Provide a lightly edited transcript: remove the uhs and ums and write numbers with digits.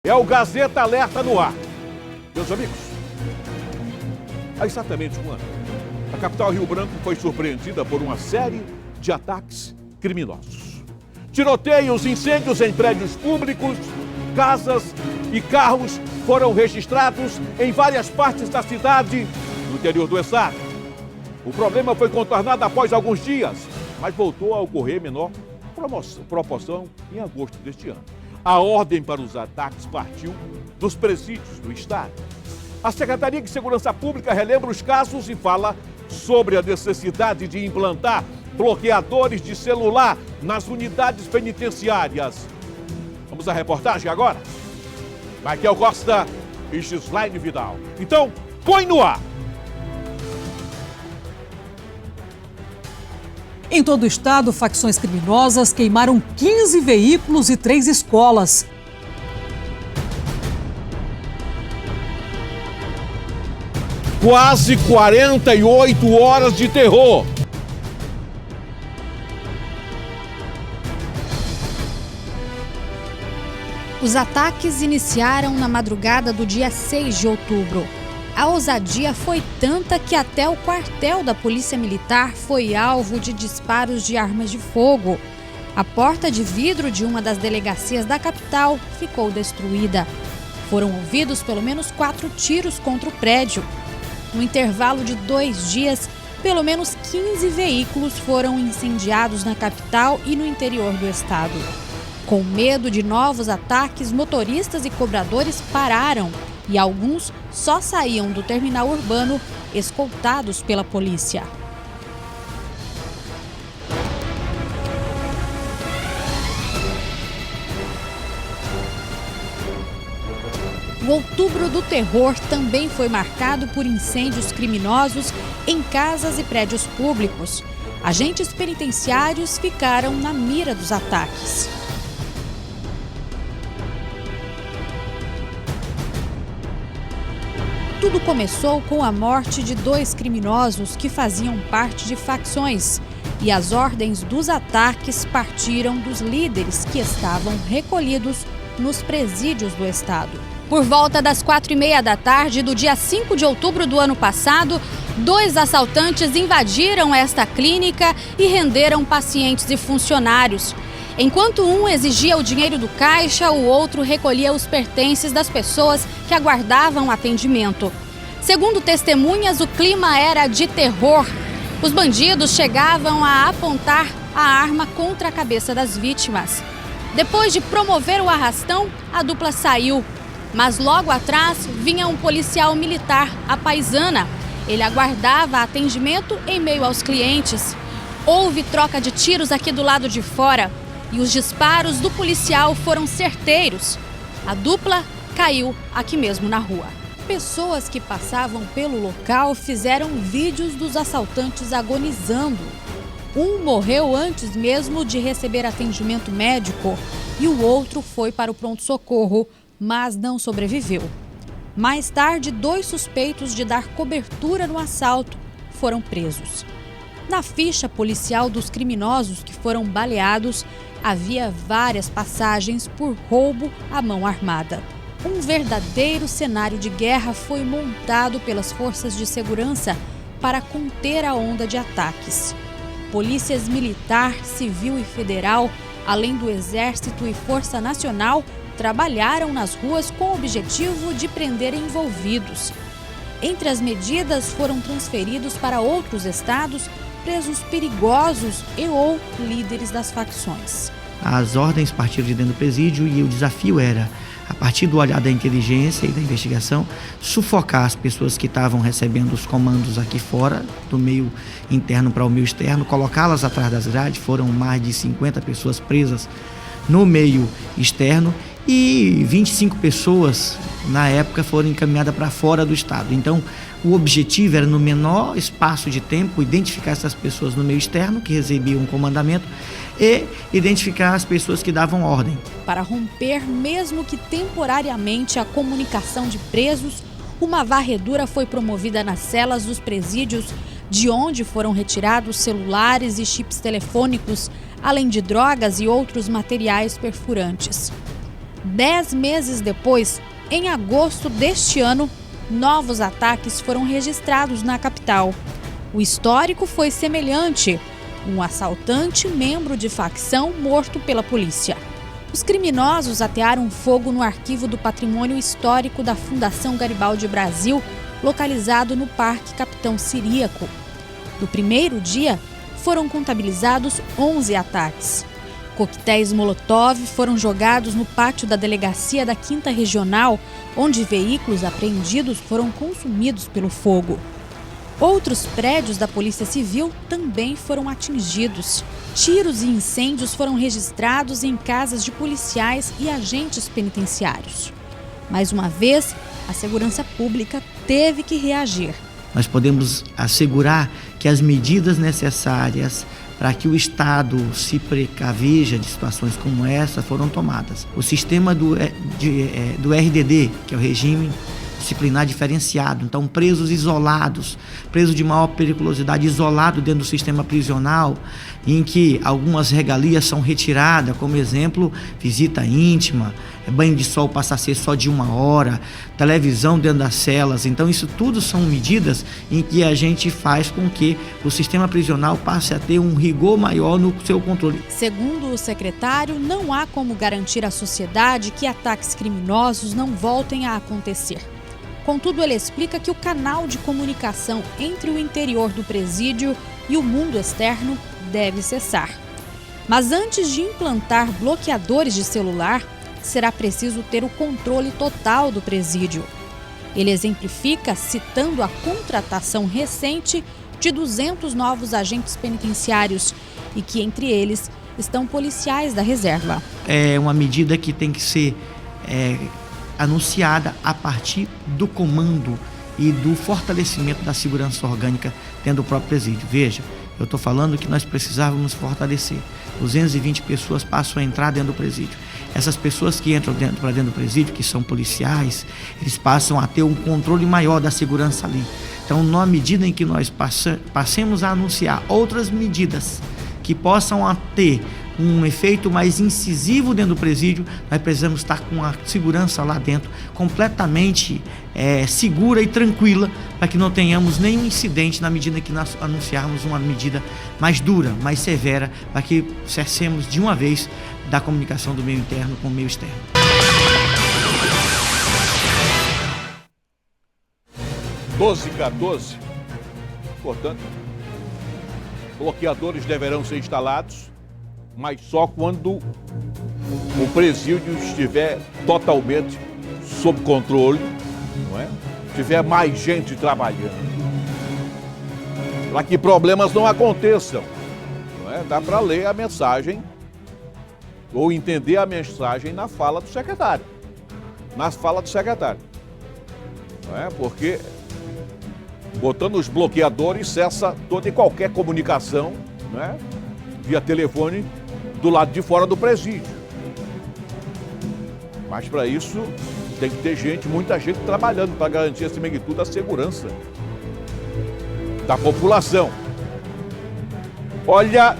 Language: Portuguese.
É o Gazeta Alerta no ar. Meus amigos, há exatamente um ano, a capital Rio Branco foi surpreendida por uma série de ataques criminosos. Tiroteios, incêndios em prédios públicos, casas e carros foram registrados em várias partes da cidade no interior do estado. O problema foi contornado após alguns dias, mas voltou a ocorrer menor proporção em agosto deste ano. A ordem para os ataques partiu dos presídios do estado. A Secretaria de Segurança Pública relembra os casos e fala sobre a necessidade de implantar bloqueadores de celular nas unidades penitenciárias. Vamos à reportagem agora? Michael Costa e Gislaine Vidal. Então, põe no ar! Em todo o estado, facções criminosas queimaram 15 veículos e 3 escolas. Quase 48 horas de terror. Os ataques iniciaram na madrugada do dia 6 de outubro. A ousadia foi tanta que até o quartel da Polícia Militar foi alvo de disparos de armas de fogo. A porta de vidro de uma das delegacias da capital ficou destruída. Foram ouvidos pelo menos 4 tiros contra o prédio. No intervalo de 2 dias, pelo menos 15 veículos foram incendiados na capital e no interior do estado. Com medo de novos ataques, motoristas e cobradores pararam e alguns só saíam do terminal urbano escoltados pela polícia. O Outubro do Terror também foi marcado por incêndios criminosos em casas e prédios públicos. Agentes penitenciários ficaram na mira dos ataques. Tudo começou com a morte de 2 criminosos que faziam parte de facções. E as ordens dos ataques partiram dos líderes que estavam recolhidos nos presídios do estado. Por volta das 4h30 da tarde do dia 5 de outubro do ano passado, 2 assaltantes invadiram esta clínica e renderam pacientes e funcionários. Enquanto um exigia o dinheiro do caixa, o outro recolhia os pertences das pessoas que aguardavam atendimento. Segundo testemunhas, o clima era de terror. Os bandidos chegavam a apontar a arma contra a cabeça das vítimas. Depois de promover o arrastão, a dupla saiu. Mas logo atrás vinha um policial militar, à paisana. Ele aguardava atendimento em meio aos clientes. Houve troca de tiros aqui do lado de fora. E os disparos do policial foram certeiros. A dupla caiu aqui mesmo na rua. Pessoas que passavam pelo local fizeram vídeos dos assaltantes agonizando. Um morreu antes mesmo de receber atendimento médico e o outro foi para o pronto-socorro, mas não sobreviveu. Mais tarde, 2 suspeitos de dar cobertura no assalto foram presos. Na ficha policial dos criminosos que foram baleados, havia várias passagens por roubo à mão armada. Um verdadeiro cenário de guerra foi montado pelas forças de segurança para conter a onda de ataques. Polícias militar, civil e federal, além do Exército e Força Nacional, trabalharam nas ruas com o objetivo de prender envolvidos. Entre as medidas foram transferidos para outros estados presos perigosos e ou líderes das facções. As ordens partiram de dentro do presídio e o desafio era, a partir do olhar da inteligência e da investigação, sufocar as pessoas que estavam recebendo os comandos aqui fora, do meio interno para o meio externo, colocá-las atrás das grades. Foram mais de 50 pessoas presas no meio externo e 25 pessoas, na época, foram encaminhadas para fora do estado. Então, o objetivo era, no menor espaço de tempo, identificar essas pessoas no meio externo, que recebiam um comandamento, e identificar as pessoas que davam ordem. Para romper, mesmo que temporariamente, a comunicação de presos, uma varredura foi promovida nas celas dos presídios, de onde foram retirados celulares e chips telefônicos, além de drogas e outros materiais perfurantes. 10 meses depois, em agosto deste ano, novos ataques foram registrados na capital. O histórico foi semelhante: um assaltante membro de facção morto pela polícia. Os criminosos atearam fogo no arquivo do patrimônio histórico da Fundação Garibaldi Brasil, localizado no Parque Capitão Ciríaco. No primeiro dia, foram contabilizados 11 ataques. Coquetéis Molotov foram jogados no pátio da delegacia da 5ª Regional, onde veículos apreendidos foram consumidos pelo fogo. Outros prédios da Polícia Civil também foram atingidos. Tiros e incêndios foram registrados em casas de policiais e agentes penitenciários. Mais uma vez, a segurança pública teve que reagir. Nós podemos assegurar que as medidas necessárias para que o Estado se precaveja de situações como essa foram tomadas. O sistema do RDD, que é o regime disciplinar diferenciado, então presos isolados, presos de maior periculosidade isolado dentro do sistema prisional, em que algumas regalias são retiradas, como exemplo, visita íntima, banho de sol passa a ser só de 1 hora, televisão dentro das celas. Então isso tudo são medidas em que a gente faz com que o sistema prisional passe a ter um rigor maior no seu controle. Segundo o secretário, não há como garantir à sociedade que ataques criminosos não voltem a acontecer. Contudo, ele explica que o canal de comunicação entre o interior do presídio e o mundo externo deve cessar. Mas antes de implantar bloqueadores de celular, será preciso ter o controle total do presídio. Ele exemplifica citando a contratação recente de 200 novos agentes penitenciários e que, entre eles, estão policiais da reserva. É uma medida que tem que ser anunciada a partir do comando e do fortalecimento da segurança orgânica dentro do próprio presídio. Veja, eu estou falando que nós precisávamos fortalecer. 220 pessoas passam a entrar dentro do presídio. Essas pessoas que entram para dentro do presídio, que são policiais, eles passam a ter um controle maior da segurança ali. Então, na medida em que nós passemos a anunciar outras medidas que possam ter um efeito mais incisivo dentro do presídio, nós precisamos estar com a segurança lá dentro completamente segura e tranquila, para que não tenhamos nenhum incidente na medida que nós anunciarmos uma medida mais dura, mais severa, para que cessemos de uma vez da comunicação do meio interno com o meio externo. (12h14), portanto, bloqueadores deverão ser instalados, mas só quando o presídio estiver totalmente sob controle, não é? Tiver mais gente trabalhando, para que problemas não aconteçam, não é? Dá para ler a mensagem ou entender a mensagem na fala do secretário, não é? Porque botando os bloqueadores cessa toda e qualquer comunicação, não é? Via telefone do lado de fora do presídio. Mas para isso tem que ter gente, muita gente trabalhando para garantir, acima de tudo, a segurança da população. Olha,